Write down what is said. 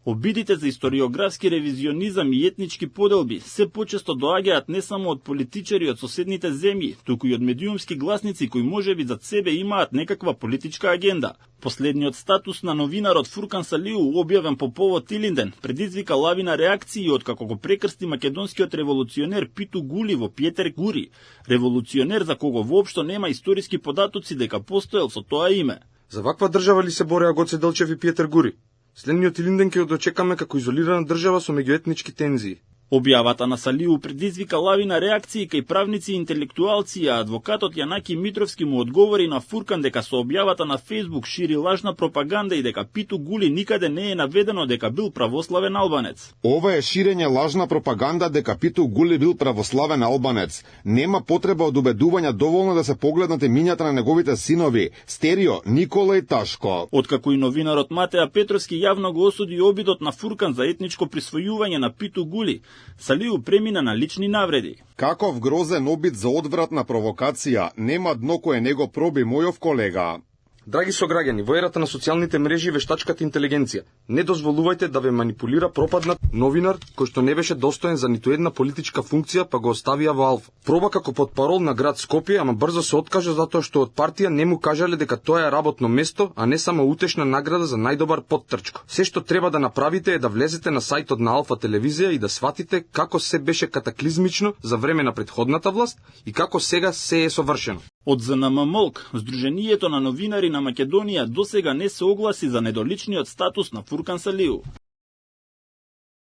Обидите за историографски ревизионизам и етнички поделби се почесто доаѓаат не само од политичари од соседните земји, туку и од медиумски гласници кои можеби зад себе имаат некаква политичка агенда. Последниот статус на новинарот Фуркан Салиу, објавен по повод Илинден, предизвика лавина реакции откако го прекрсти македонскиот револуционер Питу Гули во Пјетер Гури, револуционер за кого воопшто нема историски податоци дека постоел со тоа име. За ваква држава ли се бореа Гоце Делчев и Пјетер Гури? Следниот Илинден ќе го дочекаме како изолирана држава со меѓуетнички тензии. Објавата на Салиу предизвика лавина реакции кај правници и интелектуалци, а адвокатот Јанаки Митровски му одговори на Фуркан дека со објавата на Фејсбук шири лажна пропаганда и дека Питу Гули никаде не е наведено дека бил православен албанец. Ова е ширење лажна пропаганда дека Питу Гули бил православен албанец. Нема потреба од убедувања, доволно да се погледнат имињата на неговите синови, Стерио, Никола и Ташко. Откако и новинарот Матеа Петровски јавно го осуди обидот на Фуркан за етничко присвојување на Питу Гули, Салиу премина на лични навреди. Каков грозен обид за одвратна провокација, нема дно кое не го проби мојов колега. Драги сограѓани, во ерата на социјалните мрежи и вештачката интелигенција, не дозволувајте да ве манипулира пропаднат новинар кој што не беше достоен за ниту една политичка функција, па го оставија во Алфа. Проба како потпарол на град Скопје, ама брзо се откажа затоа што од партија не му кажале дека тоа е работно место, а не само утешна награда за најдобар поттрчко. Се што треба да направите е да влезете на сајтот на Алфа телевизија и да сватите како се беше катаклизмично за време на претходната власт и како сега се е совршено. Од ЗНМ-молк, Сдруженијето на новинари на Македонија досега не се огласи за недоличниот статус на Фуркан Салиу.